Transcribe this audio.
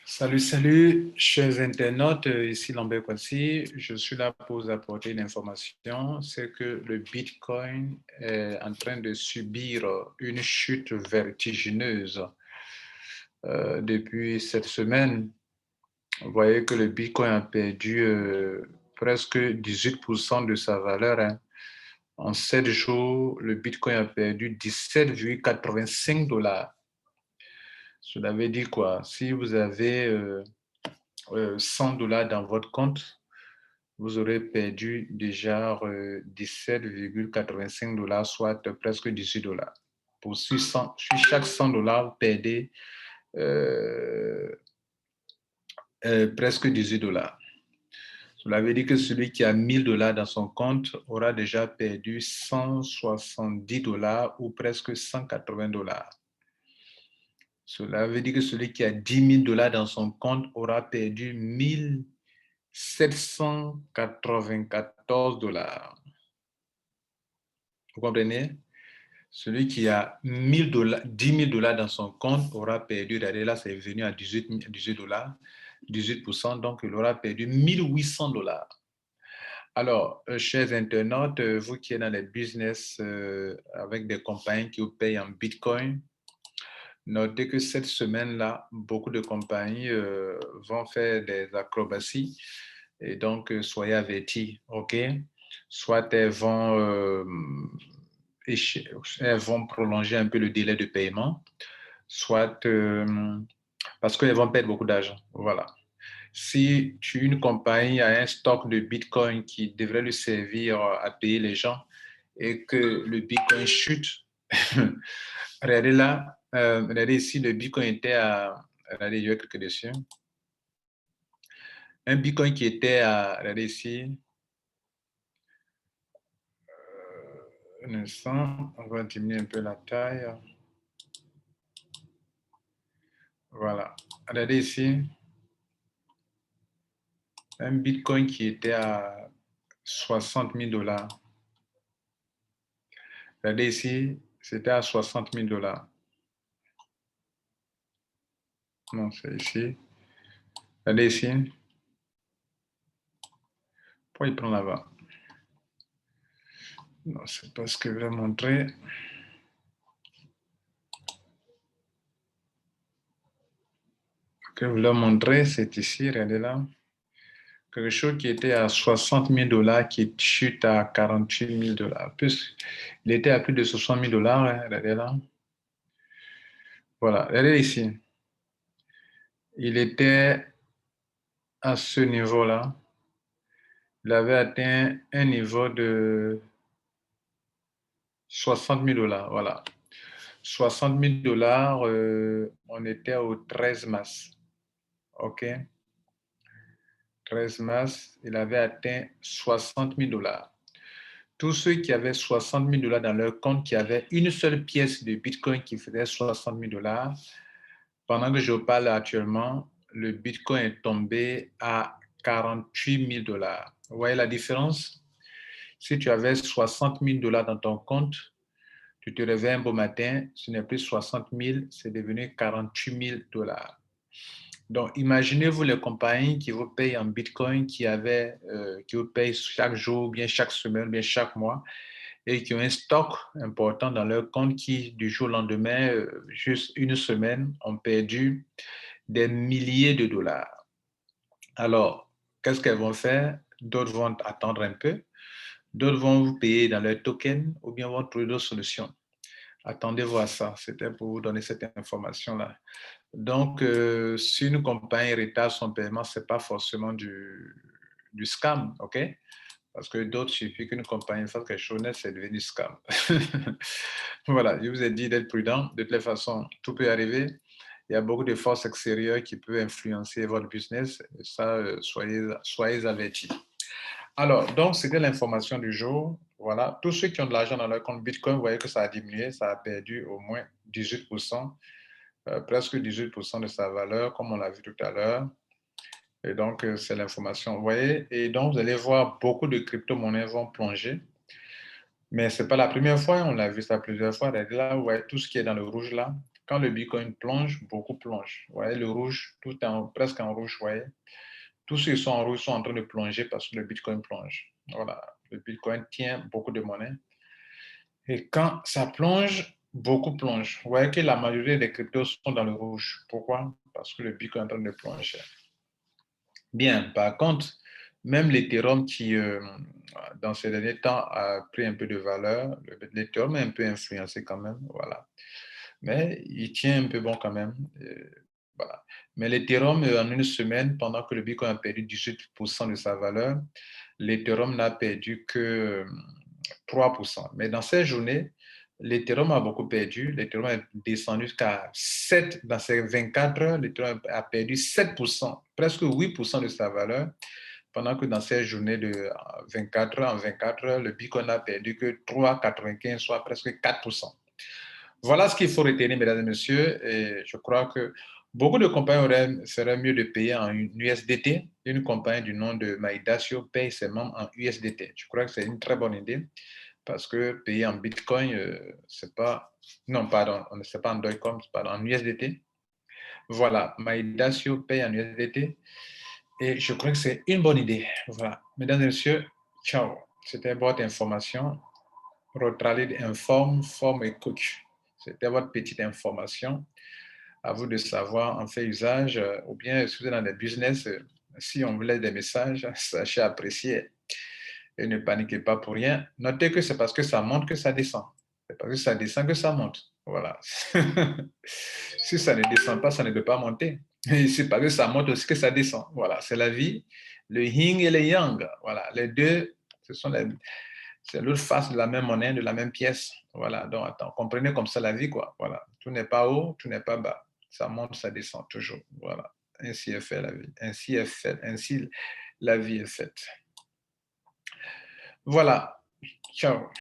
Salut, salut, chers internautes, ici Lambert Kwasi. Je suis là pour vous apporter une information. C'est que le Bitcoin est en train de subir une chute vertigineuse depuis cette semaine. Vous voyez que le Bitcoin a perdu presque 18% de sa valeur, hein. En 7 jours, le Bitcoin a perdu 17,85 $. Cela veut dire quoi? Si vous avez 100 $ dans votre compte, vous aurez perdu déjà 17,85 $, soit presque 18 $. Pour sur chaque 100 $, vous perdez euh, presque 18 $. Cela veut dire que celui qui a 1000 $ dans son compte aura déjà perdu 170 $ ou presque 180 $. Cela veut dire que celui qui a 10 000 $ dans son compte aura perdu 1794 $. Vous comprenez? Celui qui a 10 000 $ dans son compte aura perdu, regardez là, c'est venu à 18 $, 18%, donc il aura perdu 1 800 $. Alors, chers internautes, vous qui êtes dans les business avec des compagnies qui vous payent en Bitcoin, notez que cette semaine-là, beaucoup de compagnies vont faire des acrobaties et donc soyez avertis, ok? Soit elles vont prolonger un peu le délai de paiement, soit parce qu'elles vont perdre beaucoup d'argent, voilà. Si une compagnie a un stock de Bitcoin qui devrait lui servir à payer les gens et que le Bitcoin chute, regardez là, regardez ici, le Bitcoin était à, regardez, je vais cliquer dessus. Un Bitcoin qui était à, regardez ici, un instant, on va diminuer un peu la taille. Voilà, regardez ici, un Bitcoin qui était à 60 000 $. Regardez ici, c'était à 60 000 $. Non, c'est ici. Regardez ici. Pourquoi il prend là-bas? Non, c'est pas ce que je vais montrer. Ce que je voulais montrer, c'est ici, regardez là. Quelque chose qui était à 60 000 $, qui chute à 48 000 $. Plus, il était à plus de 60 000 $, hein, regardez là. Voilà, regardez ici. Il était à ce niveau-là. Il avait atteint un niveau de 60 000 $. Voilà. 60 000 $, on était au 13 mars. OK? 13 mars, il avait atteint 60 000 $. Tous ceux qui avaient 60 000 $ dans leur compte, qui avaient une seule pièce de Bitcoin qui faisait 60 000 $, pendant que je parle actuellement, le Bitcoin est tombé à 48 000 $. Vous voyez la différence? Si tu avais 60 000 $ dans ton compte, tu te réveilles un beau matin, ce n'est plus 60 000, c'est devenu 48 000 $. Donc, imaginez-vous les compagnies qui vous payent en Bitcoin, qui vous payent chaque jour, bien chaque semaine, bien chaque mois, et qui ont un stock important dans leur compte qui, du jour au lendemain, juste une semaine, ont perdu des milliers de dollars. Alors, qu'est-ce qu'elles vont faire? D'autres vont attendre un peu, d'autres vont vous payer dans leur token ou bien vont trouver d'autres solutions. Attendez voir ça. C'était pour vous donner cette information-là. Donc, si une compagnie retarde son paiement, ce n'est pas forcément du scam, OK? Parce que d'autres, il suffit qu'une compagnie fasse quelque chose, c'est devenu scam. Voilà, je vous ai dit d'être prudent. De toute façon, tout peut arriver. Il y a beaucoup de forces extérieures qui peuvent influencer votre business. Et ça, soyez avertis. Alors, donc, c'était l'information du jour. Voilà, tous ceux qui ont de l'argent dans leur compte Bitcoin, vous voyez que ça a diminué, ça a perdu au moins 18%, presque 18% de sa valeur, comme on l'a vu tout à l'heure. Et donc, c'est l'information. Vous voyez, et donc, vous allez voir beaucoup de crypto-monnaies vont plonger. Mais ce n'est pas la première fois, on l'a vu ça plusieurs fois. Là, vous voyez tout ce qui est dans le rouge là. Quand le Bitcoin plonge, beaucoup plongent. Vous voyez, le rouge, tout en, presque en rouge, vous voyez. Tous ceux qui sont en rouge sont en train de plonger parce que le Bitcoin plonge. Voilà, le Bitcoin tient beaucoup de monnaie. Et quand ça plonge, beaucoup plongent. Vous voyez que la majorité des cryptos sont dans le rouge. Pourquoi? Parce que le Bitcoin est en train de plonger. Bien, par contre, même l'Ethereum qui, dans ces derniers temps, a pris un peu de valeur, l'Ethereum est un peu influencé quand même, voilà. Mais il tient un peu bon quand même. Voilà. Mais l'Ethereum, en une semaine, pendant que le Bitcoin a perdu 18% de sa valeur, l'Ethereum n'a perdu que 3%. Mais dans ces journées, l'Ethereum a beaucoup perdu. L'Ethereum est descendu jusqu'à 7 dans ces 24 heures. L'Ethereum a perdu 7%, presque 8% de sa valeur. Pendant que dans ces journées de 24 heures, en 24 heures, le Bitcoin n'a perdu que 3,95, soit presque 4%. Voilà ce qu'il faut retenir, mesdames et messieurs. Et je crois que beaucoup de compagnies seraient mieux de payer en USDT. Une compagnie du nom de Maidacio paye ses membres en USDT. Je crois que c'est une très bonne idée parce que payer en Bitcoin, c'est pas... Non, pardon, c'est pas en Dogecoin, pardon, en USDT. Voilà, Maidacio paye en USDT et je crois que c'est une bonne idée. Voilà, mesdames et messieurs, ciao. C'était votre information. Rotralid informe, forme et coach. C'était votre petite information. À vous de savoir en fait usage ou bien si vous êtes dans des business, si on vous laisse des messages, sachez apprécier et ne paniquez pas pour rien. Notez que c'est parce que ça monte que ça descend. C'est parce que ça descend que ça monte. Voilà. Si ça ne descend pas, ça ne peut pas monter. Et c'est parce que ça monte aussi que ça descend. Voilà, c'est la vie. Le yin et le yang. Voilà, les deux, c'est l'autre face de la même monnaie, de la même pièce. Voilà, donc attends, comprenez comme ça la vie, quoi. Voilà, tout n'est pas haut, tout n'est pas bas. Ça monte, ça descend toujours. Voilà, ainsi est fait la vie. Ainsi est fait, ainsi la vie est faite. Voilà, ciao.